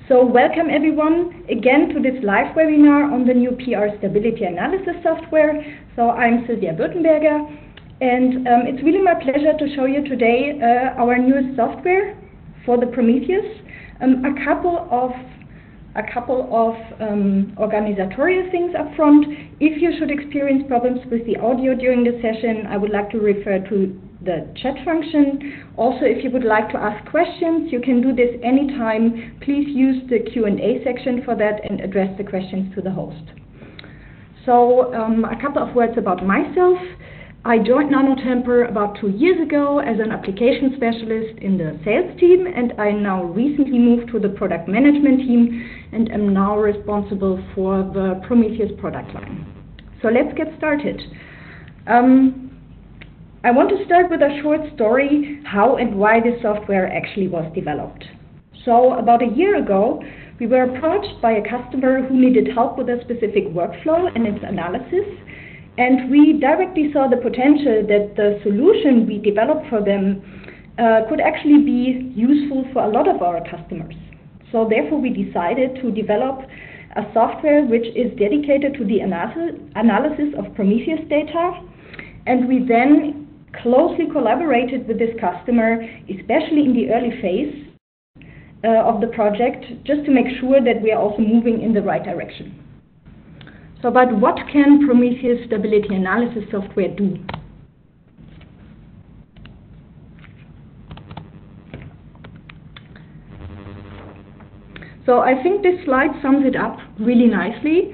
So welcome everyone again to this live webinar on the new PR.Stability Analysis software. So I'm Silvia Würtenberger, and it's really my pleasure to show you today our newest software for the Prometheus. A couple of organizational things up front. If you should experience problems with the audio during the session, I would like to refer to the chat function. Also, if you would like to ask questions, you can do this anytime. Please use the Q&A section for that and address the questions to the host. So, a couple of words about myself. I joined Nanotemper about 2 years ago as an application specialist in the sales team, and I now recently moved to the product management team and am now responsible for the Prometheus product line. So let's get started. I want to start with a short story how and why this software actually was developed. So about a year ago, we were approached by a customer who needed help with a specific workflow and its analysis. And we directly saw the potential that the solution we developed for them could actually be useful for a lot of our customers. So therefore we decided to develop a software which is dedicated to the analysis of Prometheus data. And we then closely collaborated with this customer, especially in the early phase of the project, just to make sure that we are also moving in the right direction. So, but what can Prometheus Stability Analysis software do? So I think this slide sums it up really nicely.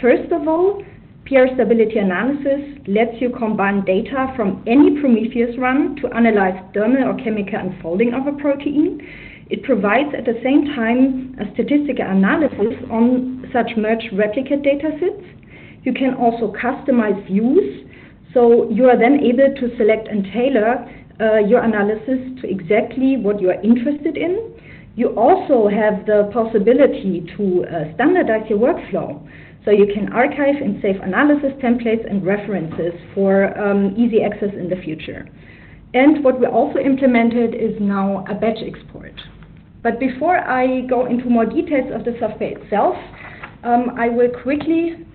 First of all, PR.Stability Analysis lets you combine data from any Prometheus run to analyze thermal or chemical unfolding of a protein. It provides at the same time a statistical analysis on such merged replicate datasets. You can also customize views, so you are then able to select and tailor your analysis to exactly what you are interested in. You also have the possibility to standardize your workflow. So you can archive and save analysis templates and references for easy access in the future. And what we also implemented is now a batch export. But before I go into more details of the software itself, I will quickly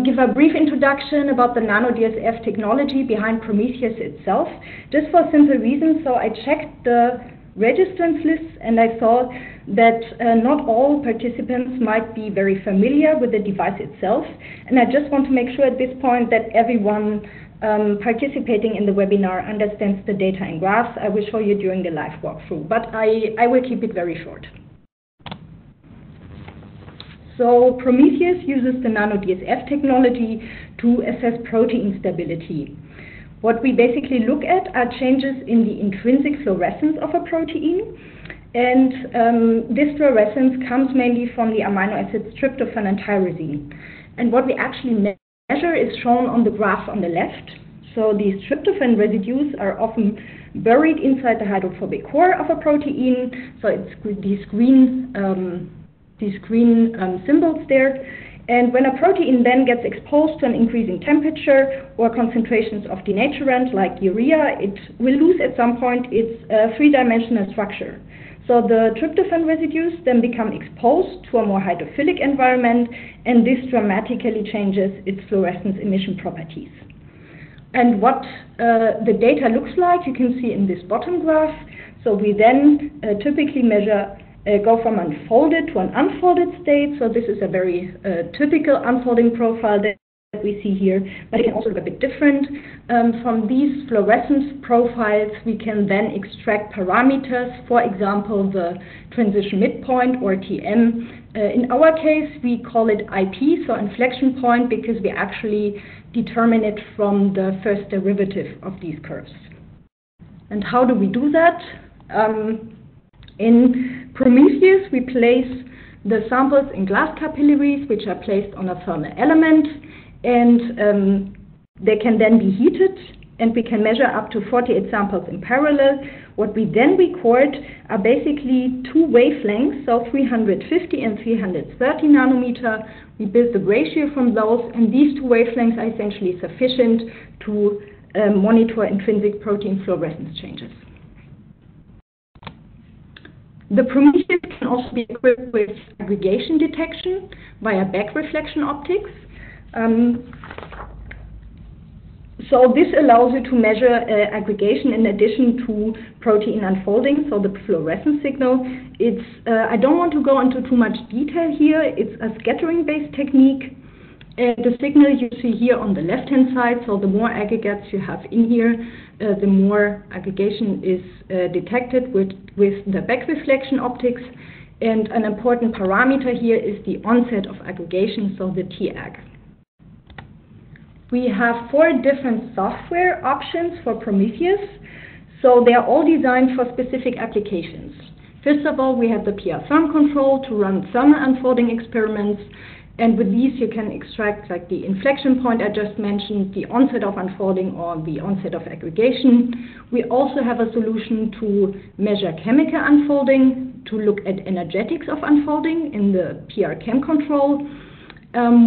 give a brief introduction about the NanoDSF technology behind Prometheus itself, just for a simple reason. So I checked the registrants lists and I saw that not all participants might be very familiar with the device itself, and I just want to make sure at this point that everyone participating in the webinar understands the data and graphs I will show you during the live walkthrough, but I will keep it very short. So Prometheus uses the NanoDSF technology to assess protein stability. What we basically look at are changes in the intrinsic fluorescence of a protein. And this fluorescence comes mainly from the amino acids tryptophan and tyrosine. And what we actually measure is shown on the graph on the left. So these tryptophan residues are often buried inside the hydrophobic core of a protein. So it's these green symbols there. And when a protein then gets exposed to an increasing temperature or concentrations of denaturant like urea, it will lose at some point its three-dimensional structure. So the tryptophan residues then become exposed to a more hydrophilic environment, and this dramatically changes its fluorescence emission properties. And what the data looks like, you can see in this bottom graph. So we then typically measure go from unfolded to an unfolded state. So this is a very typical unfolding profile that we see here, but it can also look a bit different. From these fluorescence profiles, we can then extract parameters, for example, the transition midpoint or TM. In our case, we call it IP, so inflection point, because we actually determine it from the first derivative of these curves. And how do we do that? In Prometheus, we place the samples in glass capillaries, which are placed on a thermal element, and they can then be heated, and we can measure up to 48 samples in parallel. What we then record are basically two wavelengths, so 350 and 330 nanometer. We build the ratio from those, and these two wavelengths are essentially sufficient to monitor intrinsic protein fluorescence changes. The Prometheus can also be equipped with aggregation detection via back reflection optics. So this allows you to measure aggregation in addition to protein unfolding, so the fluorescence signal. It's, I don't want to go into too much detail here. It's a scattering-based technique. The signal you see here on the left-hand side, so the more aggregates you have in here, the more aggregation is detected with the back reflection optics. And an important parameter here is the onset of aggregation, so the T-ag. We have 4 different software options for Prometheus, so they are all designed for specific applications. First of all, we have the PR therm control to run thermal unfolding experiments, and with these you can extract like the inflection point I just mentioned, the onset of unfolding or the onset of aggregation. We also have a solution to measure chemical unfolding, to look at energetics of unfolding in the PR chem control.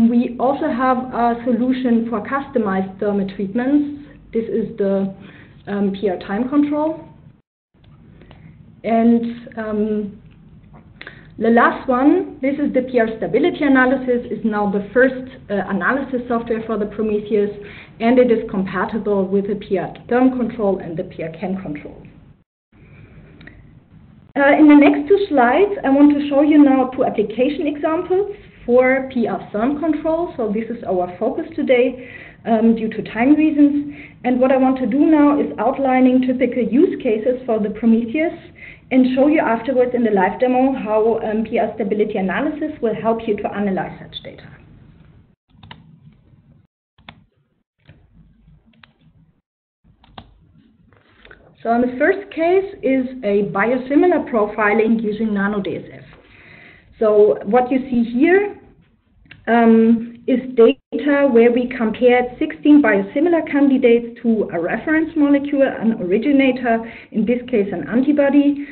We also have a solution for customized thermal treatments. This is the PR time control. And the last one, this is the PR.Stability Analysis, is now the first analysis software for the Prometheus, and it is compatible with the PR therm control and the PR chem control. In the next 2 slides, I want to show you now 2 application examples for PR therm control. So this is our focus today due to time reasons. And what I want to do now is outlining typical use cases for the Prometheus and show you afterwards in the live demo how PR.Stability Analysis will help you to analyze such data. So the first case is a biosimilar profiling using nano-DSF. So what you see here is data where we compared 16 biosimilar candidates to a reference molecule, an originator, in this case an antibody.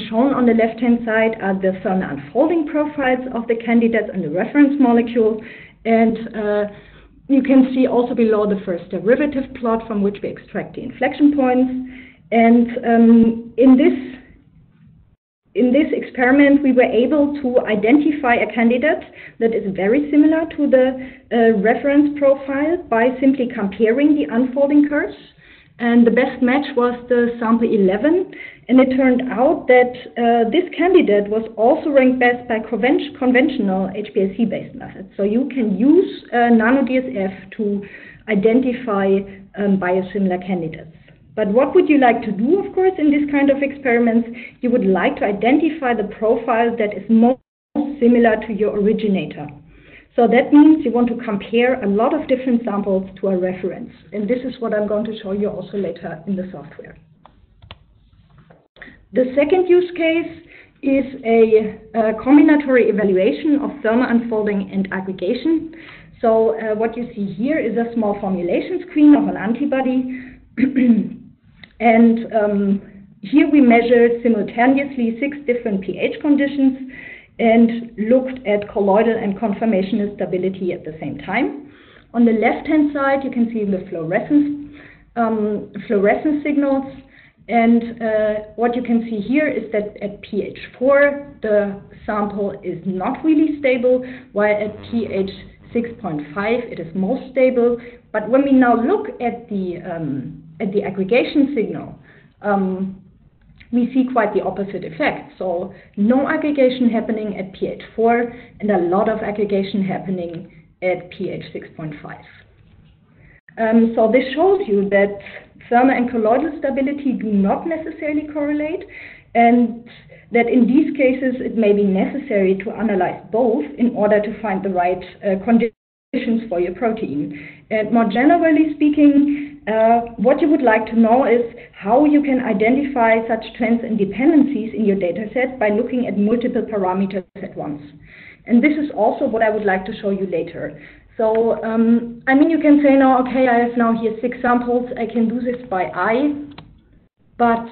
Shown on the left-hand side are the thermal unfolding profiles of the candidates and the reference molecule. And you can see also below the first derivative plot from which we extract the inflection points. And in this experiment, we were able to identify a candidate that is very similar to the reference profile by simply comparing the unfolding curves. And the best match was the sample 11. And it turned out that this candidate was also ranked best by conventional HPLC-based methods. So you can use nano-DSF to identify biosimilar candidates. But what would you like to do, of course, in this kind of experiments? You would like to identify the profile that is most similar to your originator. So that means you want to compare a lot of different samples to a reference. And this is what I'm going to show you also later in the software. The second use case is a combinatory evaluation of thermal unfolding and aggregation. So what you see here is a small formulation screen of an antibody. And here we measured simultaneously 6 different pH conditions and looked at colloidal and conformational stability at the same time. On the left-hand side, you can see the fluorescence signals. And what you can see here is that at pH 4, the sample is not really stable, while at pH 6.5, it is most stable. But when we now look at the aggregation signal, we see quite the opposite effect. So no aggregation happening at pH 4 and a lot of aggregation happening at pH 6.5. So this shows you that thermal and colloidal stability do not necessarily correlate, and that in these cases it may be necessary to analyze both in order to find the right conditions for your protein. And more generally speaking, what you would like to know is how you can identify such trends and dependencies in your dataset by looking at multiple parameters at once. And this is also what I would like to show you later. So, I mean, you can say now, okay, I have now here 6 samples, I can do this by eye, but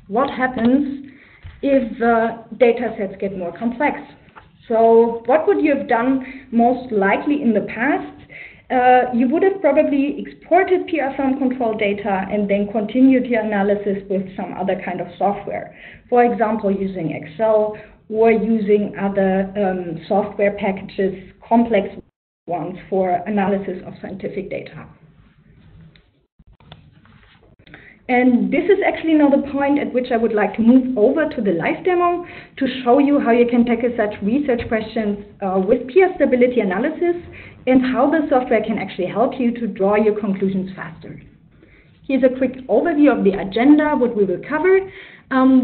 what happens if data sets get more complex? So what would you have done most likely in the past? you would have probably exported PR film control data and then continued your analysis with some other kind of software. For example, using Excel or using other software packages, complex ones for analysis of scientific data. And this is actually now the point at which I would like to move over to the live demo to show you how you can tackle such research questions with PR.Stability Analysis and how the software can actually help you to draw your conclusions faster. Here's a quick overview of the agenda, what we will cover.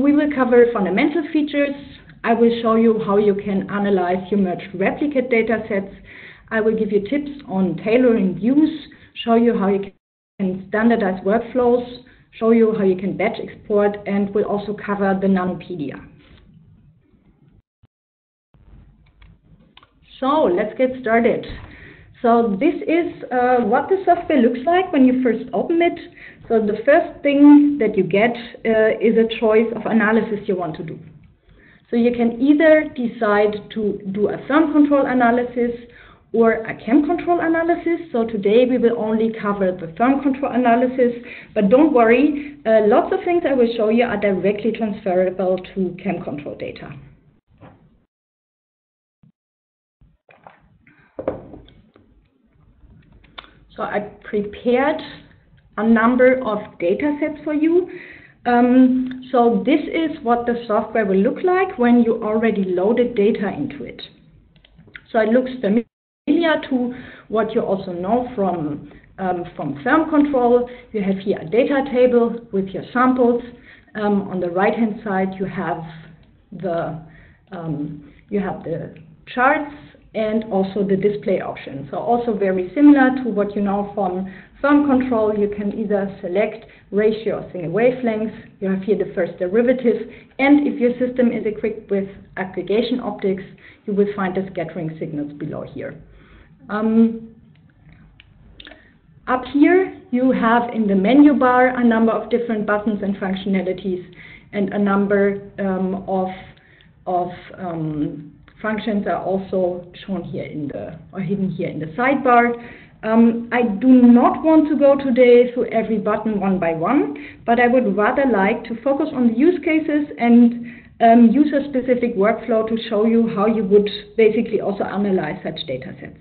We will cover fundamental features. I will show you how you can analyze your merged replicate data sets. I will give you tips on tailoring views, show you how you can standardize workflows, show you how you can batch export, and we'll also cover the Nanopedia. So let's get started. So this is what the software looks like when you first open it. So the first thing that you get is a choice of analysis you want to do. So you can either decide to do a firm control analysis or a chem control analysis. So today we will only cover the firm control analysis, but don't worry, lots of things I will show you are directly transferable to chem control data. So I prepared a number of data sets for you. So this is what the software will look like when you already loaded data into it. So it looks familiar to what you also know from firm control. You have here a data table with your samples. On the right-hand side, you have the charts and also the display option. So also very similar to what you know from firm control. You can either select ratio or single wavelengths. You have here the first derivative, and if your system is equipped with aggregation optics, you will find the scattering signals below here. Up here, you have in the menu bar a number of different buttons and functionalities, and a number of functions are also shown here or hidden here in the sidebar. I do not want to go today through every button one by one, but I would rather like to focus on the use cases and user-specific workflow to show you how you would basically also analyze such data sets.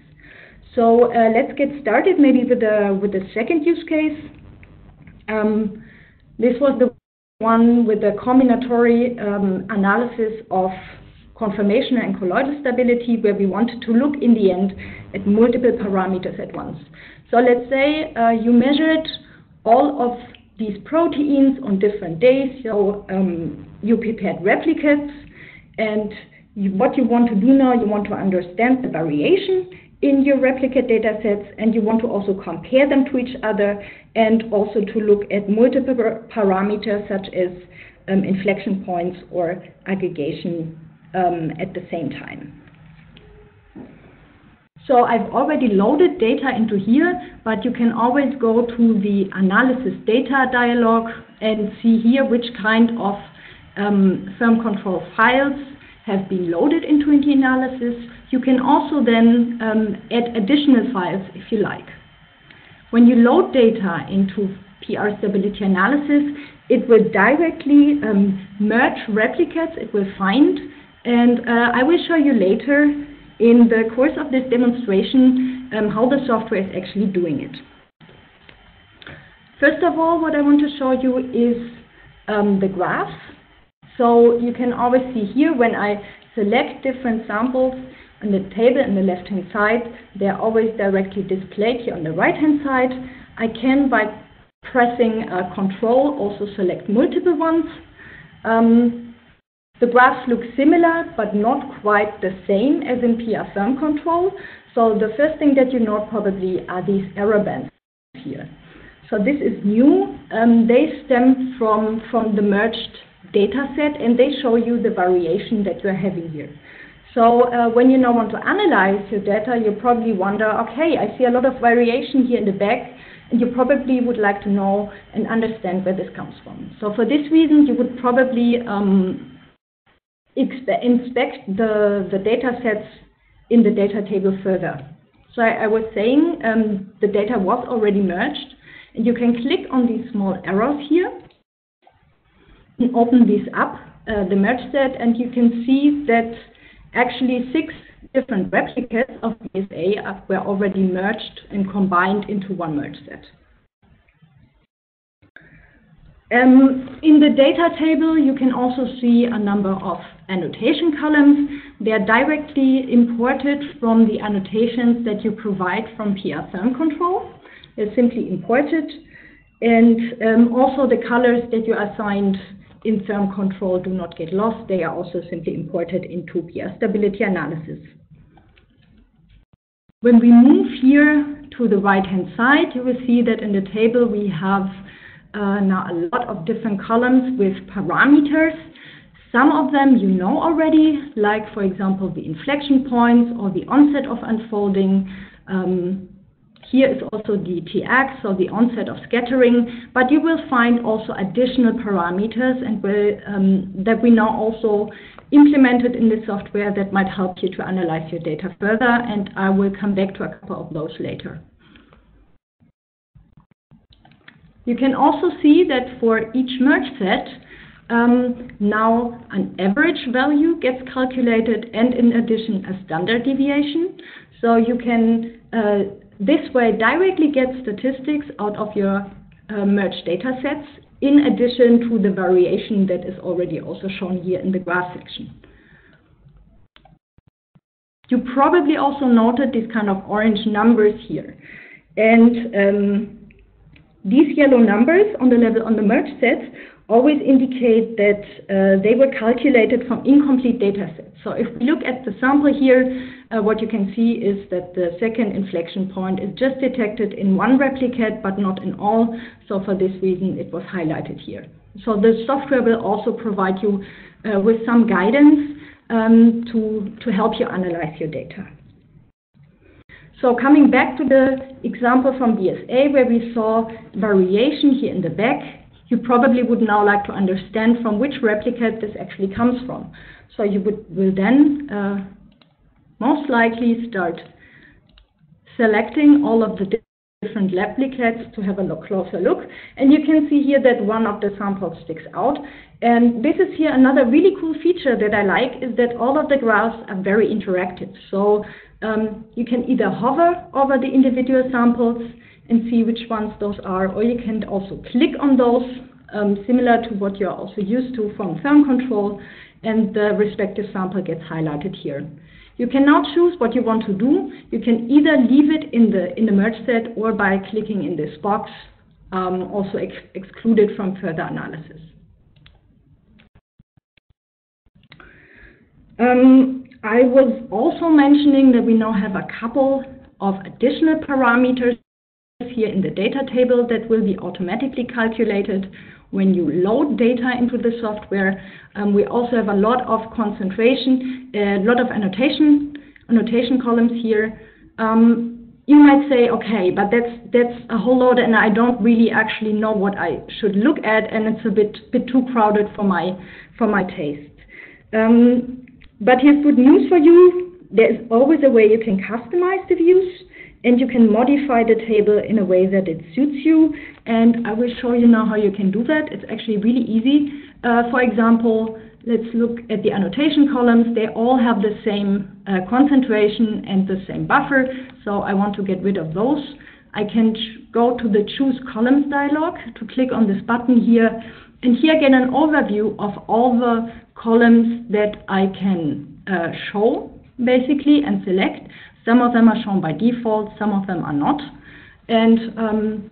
So let's get started maybe with the second use case. This was the one with the combinatory analysis of conformation and colloidal stability, where we wanted to look in the end at multiple parameters at once. So let's say you measured all of these proteins on different days. So you prepared replicates, and what you want to do now, you want to understand the variation in your replicate data sets, and you want to also compare them to each other, and also to look at multiple parameters such as inflection points or aggregation at the same time. So I've already loaded data into here, but you can always go to the analysis data dialog and see here which kind of firm control files have been loaded into the analysis. You can also then add additional files if you like. When you load data into PR.Stability Analysis, it will directly merge replicates, it will find, and I will show you later in the course of this demonstration how the software is actually doing it. First of all, what I want to show you is the graph. So you can always see here when I select different samples on the table on the left-hand side, they're always directly displayed here on the right-hand side. I can, by pressing Control, also select multiple ones. The graphs look similar, but not quite the same as in PR firm control. So the first thing that you note probably are these error bands here. So this is new. They stem from the merged data set, and they show you the variation that you're having here. So when you now want to analyze your data, you probably wonder, okay, I see a lot of variation here in the back, and you probably would like to know and understand where this comes from. So for this reason, you would probably inspect the data sets in the data table further. So I was saying the data was already merged, and you can click on these small arrows here and open these up, the merge set, and you can see that actually 6 different replicates of BSA were already merged and combined into one merge set. In the data table, you can also see a number of annotation columns. They are directly imported from the annotations that you provide from PR therm control. They're simply imported. And also the colors that you assigned in therm control do not get lost. They are also simply imported into PR.Stability Analysis. When we move here to the right-hand side, you will see that in the table we have now a lot of different columns with parameters. Some of them you know already, like for example the inflection points or the onset of unfolding. Here is also the TX, so the onset of scattering, but you will find also additional parameters and that we now also implemented in the software that might help you to analyze your data further, and I will come back to a couple of those later. You can also see that for each merge set, now an average value gets calculated and in addition a standard deviation. So you can this way directly get statistics out of your merged data sets in addition to the variation that is already also shown here in the graph section. You probably also noted these kind of orange numbers here. And these yellow numbers on the level on the merge sets always indicate that they were calculated from incomplete data sets. So if we look at the sample here, what you can see is that the second inflection point is just detected in one replicate, but not in all. So for this reason, it was highlighted here. So the software will also provide you with some guidance to help you analyze your data. So coming back to the example from BSA where we saw variation here in the back, you probably would now like to understand from which replicate this actually comes from. So you will then most likely start selecting all of the different replicates to have a closer look. And you can see here that one of the samples sticks out. And this is here another really cool feature that I like, is that all of the graphs are very interactive. So you can either hover over the individual samples and see which ones those are, or you can also click on those, similar to what you're also used to from therm control, and the respective sample gets highlighted here. You can now choose what you want to do. You can either leave it in the merge set, or by clicking in this box, also exclude it from further analysis. I was also mentioning that we now have a couple of additional parameters here in the data table that will be automatically calculated when you load data into the software. We also have a lot of concentration, a lot of annotation columns here. You might say, okay, but that's a whole load, and I don't really actually know what I should look at, and it's a bit too crowded for my taste. But here's good news for you. There is always a way you can customize the views, and you can modify the table in a way that it suits you. And I will show you now how you can do that. It's actually really easy. For example, let's look at the annotation columns. They all have the same concentration and the same buffer. So I want to get rid of those. I can go to the Choose Columns dialog to click on this button here. And here get an overview of all the columns that I can show, basically, and select. Some of them are shown by default, some of them are not. And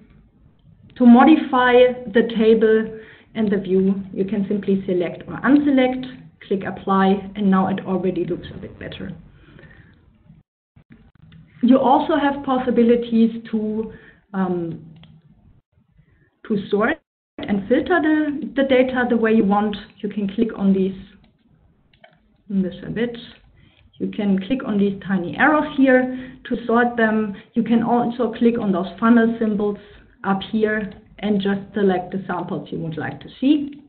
to modify the table and the view, you can simply select or unselect, click Apply, and now it already looks a bit better. You also have possibilities to sort and filter the data the way you want. You can click on these, this a bit. You can click on these tiny arrows here to sort them. You can also click on those funnel symbols up here and just select the samples you would like to see.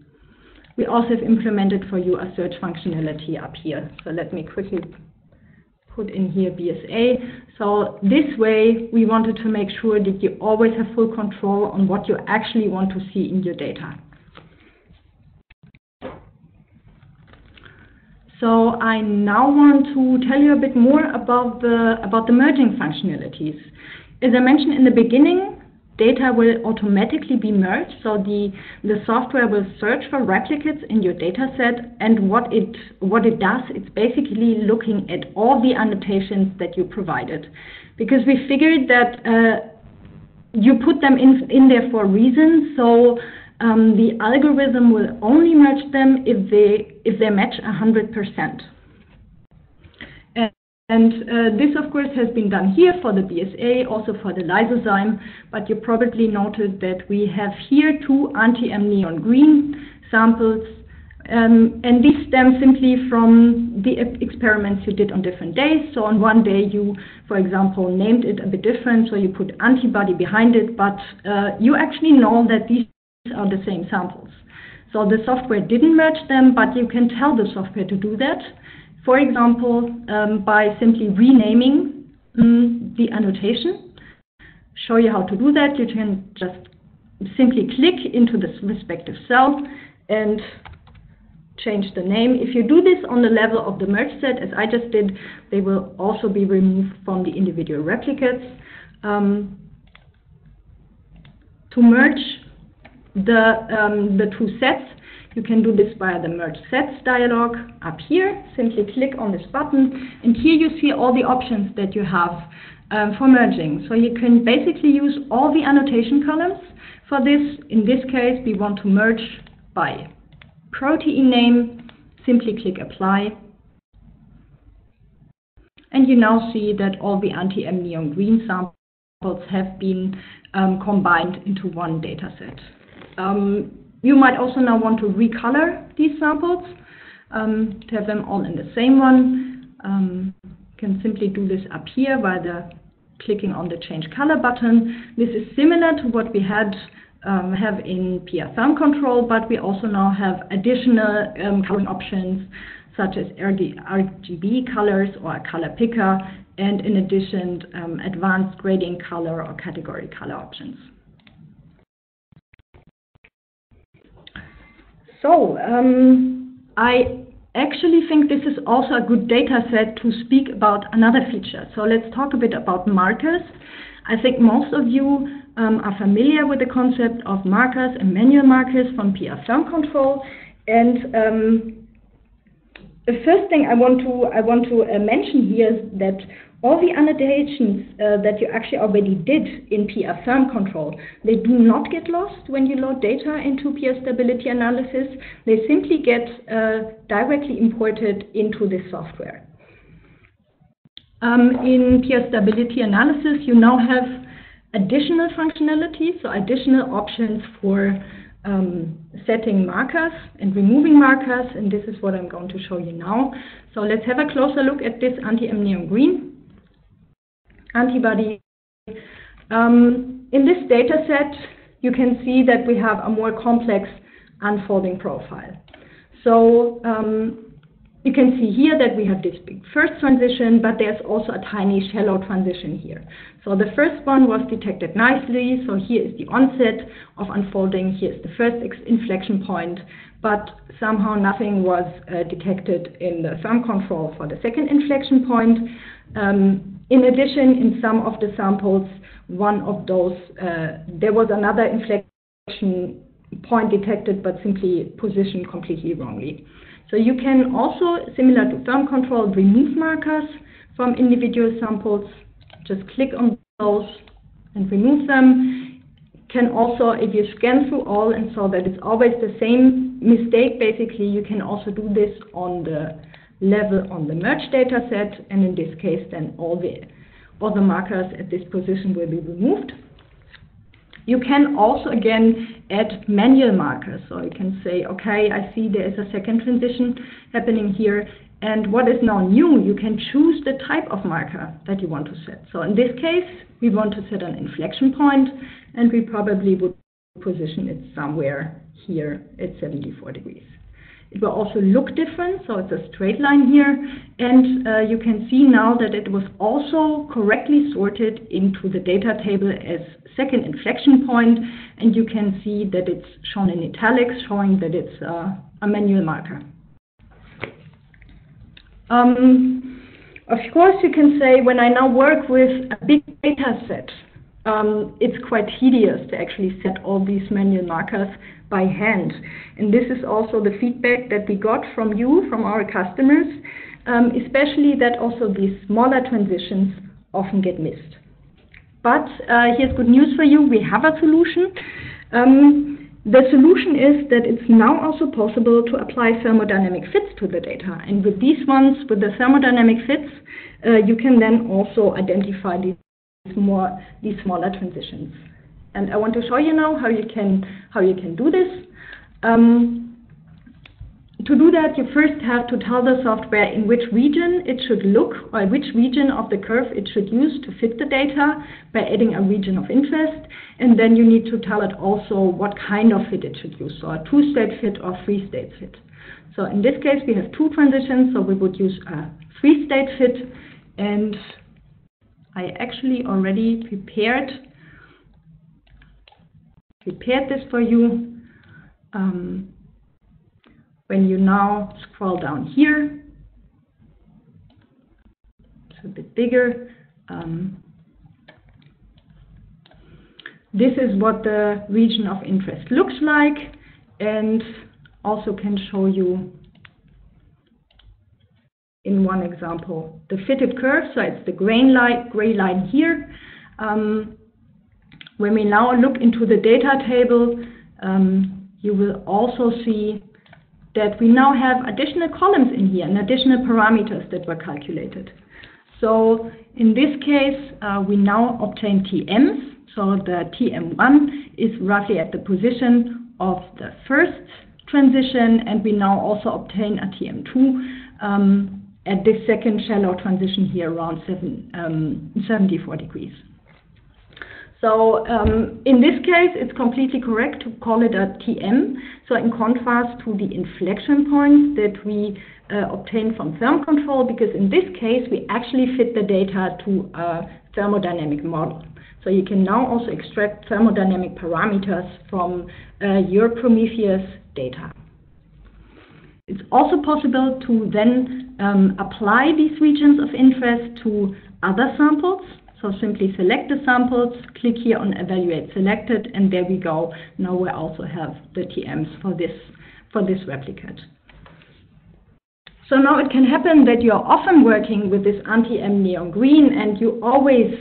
We also have implemented for you a search functionality up here. So let me quickly put in here BSA. So this way, we wanted to make sure that you always have full control on what you actually want to see in your data. So I now want to tell you a bit more about the merging functionalities. As I mentioned in the beginning, data will automatically be merged, so the software will search for replicates in your data set, and what it does, it's basically looking at all the annotations that you provided. Because we figured that you put them in there for a reason, so the algorithm will only merge them if they match 100%. And this, of course, has been done here for the BSA, also for the lysozyme, but you probably noted that we have here two anti-M neon green samples, and these stem simply from the experiments you did on different days. So on one day you, for example, named it a bit different, so you put antibody behind it, but you actually know that these are the same samples. So the software didn't merge them, but you can tell the software to do that. For example, by simply renaming the annotation. Show you how to do that. You can just simply click into this respective cell and change the name. If you do this on the level of the merge set, as I just did, they will also be removed from the individual replicates. To merge the two sets, you can do this via the Merge Sets dialog up here. Simply click on this button, and here you see all the options that you have for merging. So you can basically use all the annotation columns for this. In this case, we want to merge by protein name. Simply click Apply. And you now see that all the anti-M neon green samples have been combined into one data set. You might also now want to recolor these samples to have them all in the same one. You can simply do this up here by clicking on the Change Color button. This is similar to what we have in PR thumb control, but we also now have additional coloring options such as RGB colors or a color picker, and in addition, advanced grading color or category color options. So I actually think this is also a good data set to speak about another feature. So let's talk a bit about markers. I think most of you are familiar with the concept of markers and manual markers from PR thumb control. And the first thing I want to mention here is that all the annotations that you actually already did in PR thumb control, they do not get lost when you load data into PR.Stability Analysis. They simply get directly imported into this software. In PR.Stability Analysis, you now have additional functionalities, so additional options for setting markers and removing markers, and this is what I'm going to show you now. So let's have a closer look at this anti-M neon green antibody. In this data set, you can see that we have a more complex unfolding profile. So you can see here that we have this big first transition, but there's also a tiny shallow transition here. So the first one was detected nicely. So here is the onset of unfolding. Here's the first inflection point, but somehow nothing was detected in the thumb control for the second inflection point. In addition, in some of the samples, one of those, there was another inflection point detected, but simply positioned completely wrongly. So you can also, similar to thumb control, remove markers from individual samples. Just click on those and remove them. Can also, if you scan through all and saw that it's always the same mistake, basically, you can also do this on the level on the merge data set, and in this case then all the markers at this position will be removed. You can also again add manual markers, so you can say, okay, I see there is a second transition happening here, and what is now new, you can choose the type of marker that you want to set. So in this case we want to set an inflection point, and we probably would position it somewhere here at 74 degrees. It will also look different, so it's a straight line here. And you can see now that it was also correctly sorted into the data table as second inflection point, and you can see that it's shown in italics, showing that it's a manual marker. Of course, you can say, when I now work with a big data set, it's quite tedious to actually set all these manual markers by hand. And this is also the feedback that we got from you, from our customers, especially that also these smaller transitions often get missed. But here's good news for you, we have a solution. The solution is that it's now also possible to apply thermodynamic fits to the data. And with these ones, with the thermodynamic fits, you can then also identify these smaller transitions. And I want to show you now how you can do this. To do that, you first have to tell the software in which region it should look, or which region of the curve it should use to fit the data by adding a region of interest. And then you need to tell it also what kind of fit it should use, so a two-state fit or three-state fit. So in this case, we have two transitions, so we would use a three-state fit. And I actually already prepared this for you. When you now scroll down here, it's a bit bigger. This is what the region of interest looks like, and also can show you in one example the fitted curve. So it's the gray line here. When we now look into the data table, you will also see that we now have additional columns in here and additional parameters that were calculated. So in this case, we now obtain TMs. So the TM1 is roughly at the position of the first transition, and we now also obtain a TM2 at this second shallow transition here around 74 degrees. So in this case, it's completely correct to call it a TM. So in contrast to the inflection points that we obtain from therm control, because in this case, we actually fit the data to a thermodynamic model. So you can now also extract thermodynamic parameters from your Prometheus data. It's also possible to then apply these regions of interest to other samples. So simply select the samples, click here on Evaluate Selected, and there we go. Now we also have the TMs for this replicate. So now it can happen that you're often working with this anti-M neon green and you always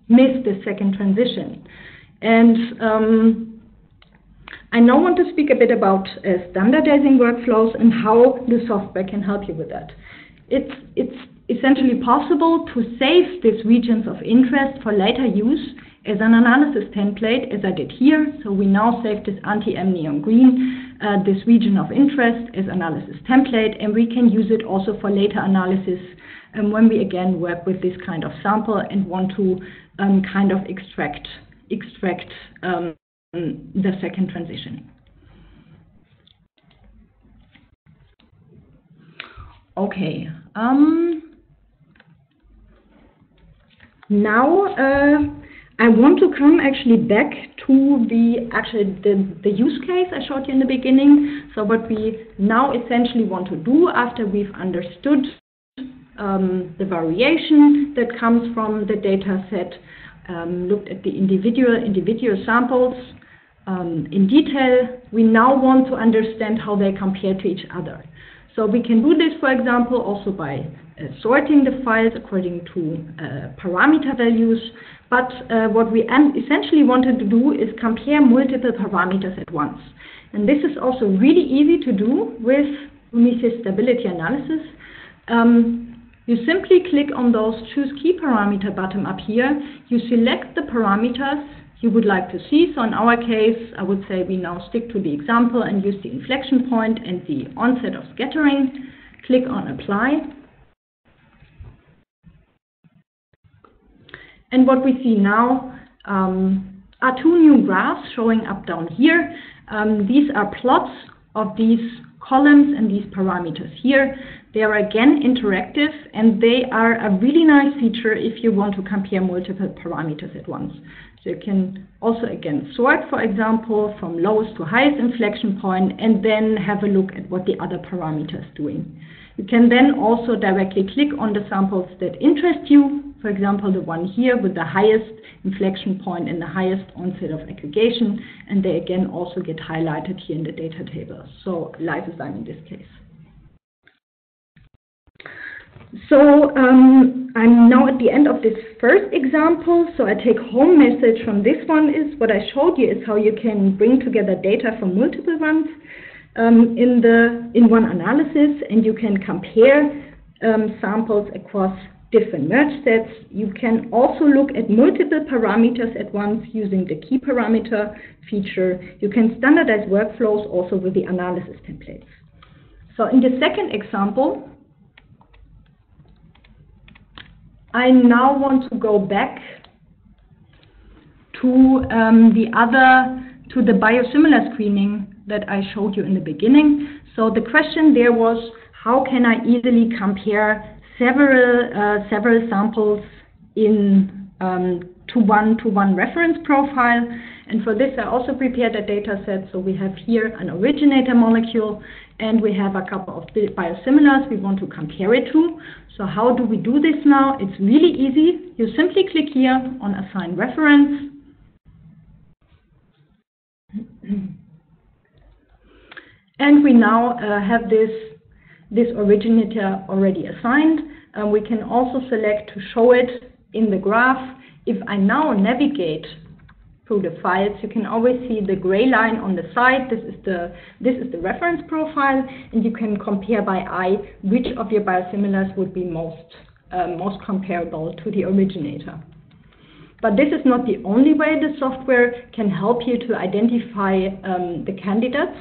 miss the second transition. And I now want to speak a bit about standardizing workflows and how the software can help you with that. It's essentially possible to save these regions of interest for later use as an analysis template, as I did here. So we now save this anti-M neon green, this region of interest as analysis template, and we can use it also for later analysis when we again work with this kind of sample and want to kind of extract the second transition. Okay. Now I want to come actually back to the use case I showed you in the beginning. So what we now essentially want to do after we've understood the variation that comes from the data set, looked at the individual samples in detail, we now want to understand how they compare to each other. So we can do this, for example, also by sorting the files according to parameter values. But what we essentially wanted to do is compare multiple parameters at once. And this is also really easy to do with Prometheus Stability Analysis. You simply click on those Choose Key Parameter button up here. You select the parameters you would like to see. So in our case, I would say we now stick to the example and use the inflection point and the onset of scattering. Click on Apply. And what we see now are two new graphs showing up down here. These are plots of these columns and these parameters here. They are again interactive, and they are a really nice feature if you want to compare multiple parameters at once. So you can also again sort, for example, from lowest to highest inflection point, and then have a look at what the other parameter is doing. You can then also directly click on the samples that interest you, for example, the one here with the highest inflection point and the highest onset of aggregation, and they again also get highlighted here in the data table. So lysozyme in this case. So I'm now at the end of this first example. So I take home message from this one is what I showed you is how you can bring together data from multiple ones in one analysis, and you can compare samples across different merge sets. You can also look at multiple parameters at once using the key parameter feature. You can standardize workflows also with the analysis templates. So in the second example, I now want to go back to the biosimilar screening that I showed you in the beginning. So the question there was, how can I easily compare several samples in to one reference profile? And for this, I also prepared a data set. So we have here an originator molecule, and we have a couple of biosimilars we want to compare it to. So how do we do this now? It's really easy. You simply click here on Assign Reference. And we now have this originator already assigned. We can also select to show it in the graph. If I now navigate through the files, you can always see the gray line on the side. This is the reference profile, and you can compare by eye which of your biosimilars would be most comparable to the originator. But this is not the only way the software can help you to identify the candidates.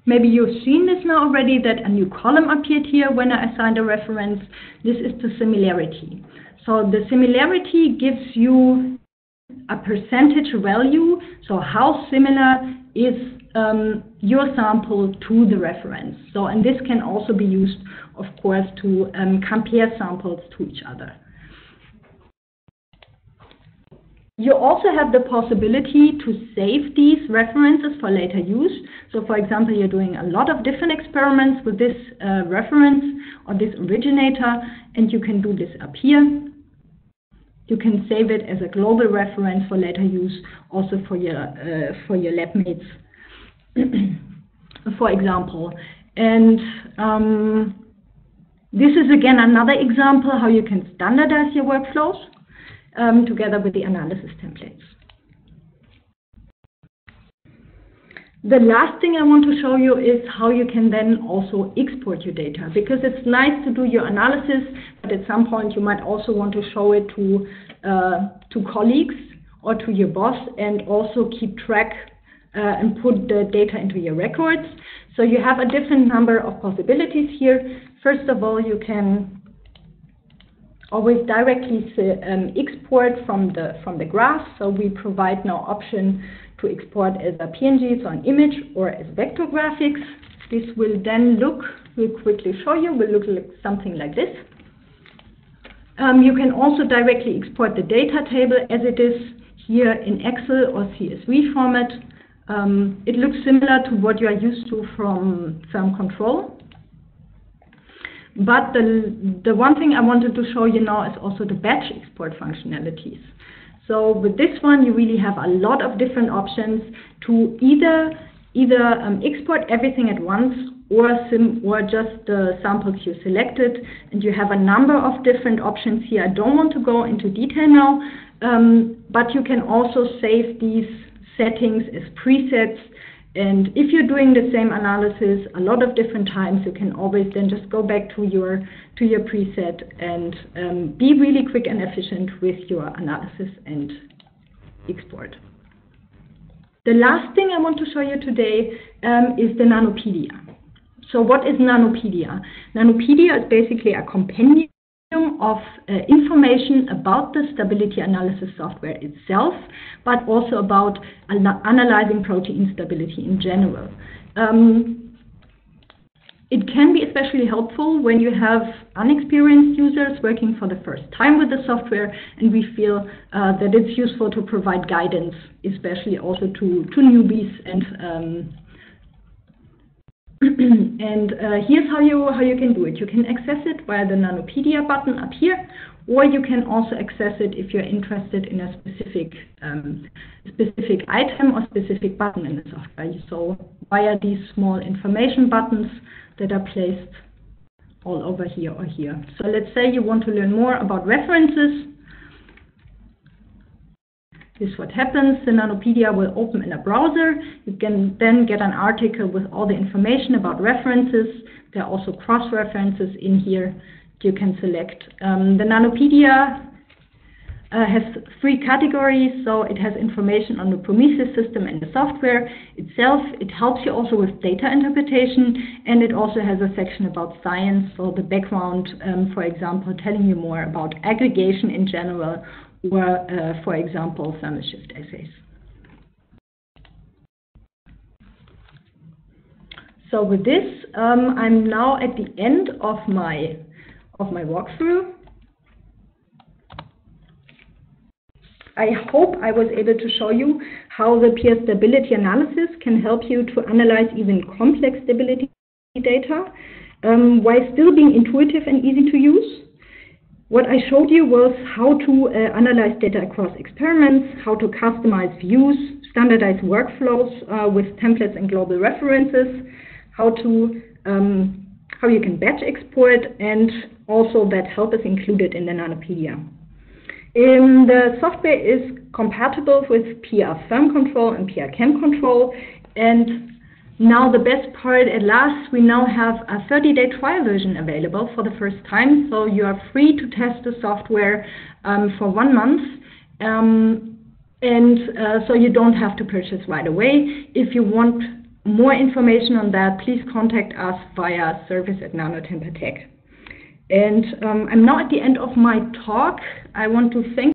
Maybe you've seen this now already, that a new column appeared here when I assigned a reference. This is the similarity. So the similarity gives you a percentage value, so how similar is your sample to the reference. So, and this can also be used, of course, to compare samples to each other. You also have the possibility to save these references for later use. So, for example, you're doing a lot of different experiments with this reference or this originator, and you can do this up here. You can save it as a global reference for later use, also for your lab mates, for example. And this is again another example how you can standardize your workflows together with the analysis templates. The last thing I want to show you is how you can then also export your data, because it's nice to do your analysis, but at some point you might also want to show it to colleagues or to your boss, and also keep track and put the data into your records. So you have a different number of possibilities here. First of all, you can always directly export from the graph. So we provide now option to export as a PNG, so an image, or as vector graphics. This will then look, we'll quickly show you, will look like something like this. You can also directly export the data table as it is here in Excel or CSV format. It looks similar to what you are used to from Film Control. But the one thing I wanted to show you now is also the batch export functionalities. So with this one, you really have a lot of different options to either export everything at once, or just the samples you selected. And you have a number of different options here. I don't want to go into detail now, but you can also save these settings as presets. And if you're doing the same analysis a lot of different times, you can always then just go back to your preset and be really quick and efficient with your analysis and export. The last thing I want to show you today is the Nanopedia. So what is Nanopedia? Nanopedia is basically a compendium of information about the stability analysis software itself, but also about analyzing protein stability in general. It can be especially helpful when you have unexperienced users working for the first time with the software, and we feel that it's useful to provide guidance, especially also to newbies. And here's how you can do it. You can access it via the Nanopedia button up here, or you can also access it if you're interested in a specific item or specific button in the software. So via these small information buttons that are placed all over here or here. So let's say you want to learn more about references. This is what happens. The Nanopedia will open in a browser. You can then get an article with all the information about references. There are also cross-references in here you can select. The Nanopedia has 3 categories, so it has information on the Prometheus system and the software itself. It helps you also with data interpretation, and it also has a section about science, so the background, for example, telling you more about aggregation in general, or, for example, thermal shift assays. So with this, I'm now at the end of my walkthrough. I hope I was able to show you how the PR.Stability Analysis can help you to analyze even complex stability data while still being intuitive and easy to use. What I showed you was how to analyze data across experiments, how to customize views, standardize workflows with templates and global references, how you can batch export, and also that help is included in the Nanopedia. The software is compatible with PR firm control and PR chem control, and now the best part at last, we now have a 30-day trial version available for the first time, so you are free to test the software for 1 month, so you don't have to purchase right away. If you want more information on that, please contact us via service@nanotempertech. And I'm now at the end of my talk. I want to thank